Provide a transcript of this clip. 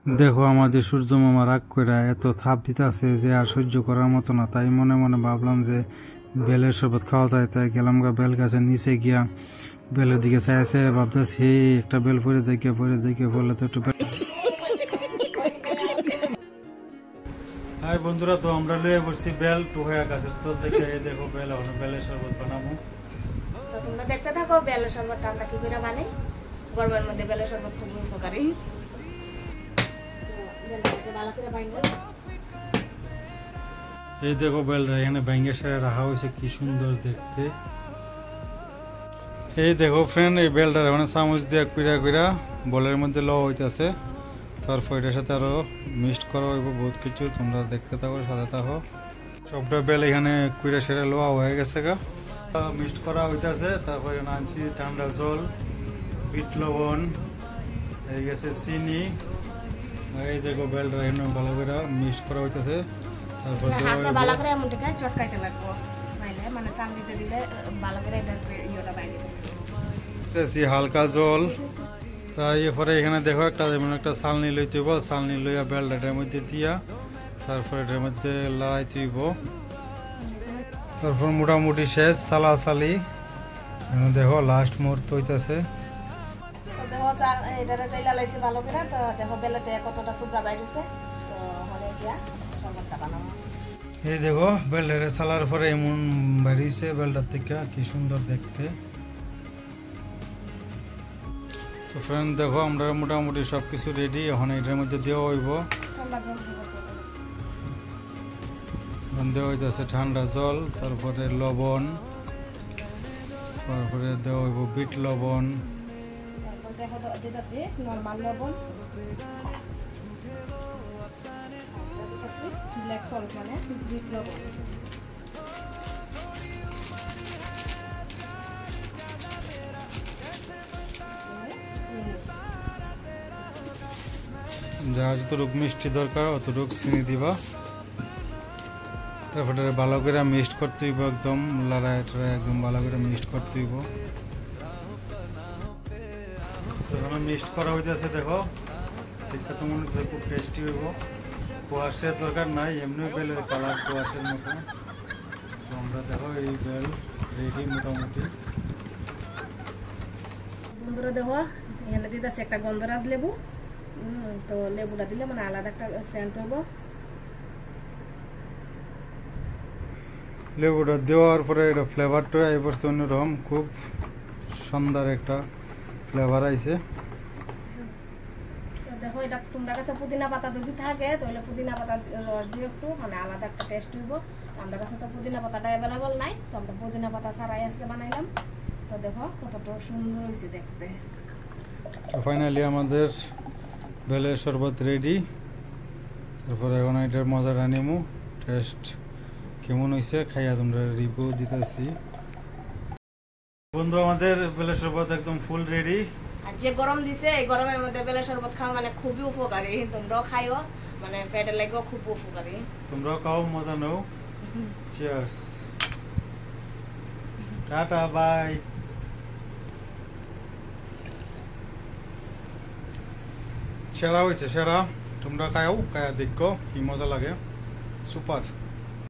দেখো আমাদের সূর্য মামা রাগ কইরা এত তাপ দিতেছে যে আর সহ্য করার মতো না, তাই মনে মনে ভাবলাম যে বেলের শরবত খাওয়া যায়। তাই গেলাম গা বেল গাছের নিচে গিয়া বেলের দিকে চাইছে, ভাবতেছি হে একটা বেল পড়ে যাই পড়লে তো একটু হাই বন্ধুরা, তো আমরা লয়ে বসছি বেল টুহায়া গাছের তো দেখে দেখো বেল এখন বেলের শরবত বানাবো। তো তোমরা দেখতে থাকো বেলের শরবতটা আমরা কি করে বানাই। গরমের মধ্যে বেলের শরবত খুব উপকারী। এই দেখো বেলটা এখানে ব্যাঙ্গে সারে রাখা হয়েছে, কি সুন্দর দেখতে। এই দেখো ফ্রেন্ড, এই বেলটা এখন চামচ দিয়ে কুইরা কুইরা বলের মধ্যে লওয়া হইতেছে। তারপর এটার সাথে আরো মিক্সড করা হইব বহুত কিছু, তোমরা দেখতে থাকো, সাথে থাকো। সবটা বেল এখানে কুইরা সেরে লোয়া হয়ে গেছে গা, মিক্সড করা হইতেছে। তারপর এখানে আনছি ঠান্ডা জল, বিট লবণ, এই গেছে চিনি। এই দেখো বেলটা এখানে ভালো করে মিক্সড করা হইতেছে। তারপর হাতে ভালো করে এমনটাকে চটকাইতে লাগবো, নাইলে মানে চামড়িতে দিলে ভালো করে এটা ইয়োটা বাইরে দিতেছি হালকা জল। তাই এরপরে এখানে দেখো একটা যেমন একটা চালনি লইতে হইব, চালনি লইয়া বেলটার মধ্যে দিয়া তারপর এটার মধ্যে লড়াই তুইব। তারপর মোটামুটি শেষ চালাচালি, দেখো লাস্ট মুহূর্ত হইতেছে। দেখো এটারে চাইলা লাইছে ভালো করে। তো দেখো বেলাতে কতটা সুবরা বাইরেছে। তো হলে দিয়া শরবতটা বানাবো। এই দেখো বেলটারে চালার পরে এমন বেরিয়েছে বেলটার থেকে, কি সুন্দর দেখতে। তো ফ্রেন্ড দেখো আমরা মোটামুটি সবকিছু রেডি, এখন এটার মধ্যে দেওয়া হইব। দেওয়া হইতেছে ঠান্ডা জল, তারপরে লবণ, তারপরে দেওয়া হইব বিট লবণ, দেখো দিতেছি নরমাল লবণ, ব্ল্যাক সল্ট মানে বিট লবণ। যার যতটুক মিষ্টি দরকার অতটুক চিনি দিবা। তারপরে ভালো করে মিক্সড করতে হইব, একদম লড়াই টড়াই একদম ভালো করে মিক্সড করতে হইব। মিক্সড করা হইতেছে দেখো, দেখতে তো মনে হচ্ছে খুব টেস্টি হইব। কোয়াশের দরকার নাই, এমনি বেলের কালার কোয়াশের মতো। তো আমরা দেখো এই বেল রেডি মোটামুটি। বন্ধুরা দেখো এখানে দিতেছে একটা গন্ধরাজ লেবু। তো লেবুটা দিলে মানে আলাদা একটা সেন্ট হইব। লেবুটা দেওয়ার পরে এটা ফ্লেভারটা এই পড়ছে অন্যরকম, খুব সুন্দর একটা ফ্লেভার আইছে। দেখো এটা তোমরা কাছে পুদিনা পাতা যদি থাকে তাহলে পুদিনা পাতার রস দিয়ে একটু মানে আলাদা একটা টেস্ট হইব। আমাদের কাছে তো পুদিনা পাতাটা অ্যাভেলেবল নাই, তো আমরা পুদিনা পাতা ছাড়াই আজকে বানাইলাম। তো দেখো কতটা সুন্দর হয়েছে দেখতে। তো ফাইনালি আমাদের বেলের শরবত রেডি। তারপরে এখন এটার মজাটা নিমু, টেস্ট কেমন হয়েছে খাইয়া তোমরা রিভিউ দিতেছি। বন্ধু আমাদের বেলের শরবত একদম ফুল রেডি। আর যে গরম দিছে এই গরমের মধ্যে বেলের শরবত খাওয়া মানে খুবই উপকারী। তোমরাও খাইও, মানে পেটের লাগেও খুব উপকারী। তোমরাও খাও, মজা নাও। Cheers, tata, by. সেরা হয়েছে সেরা, তোমরা খাও, খায়া দেখো কি মজা লাগে, সুপার।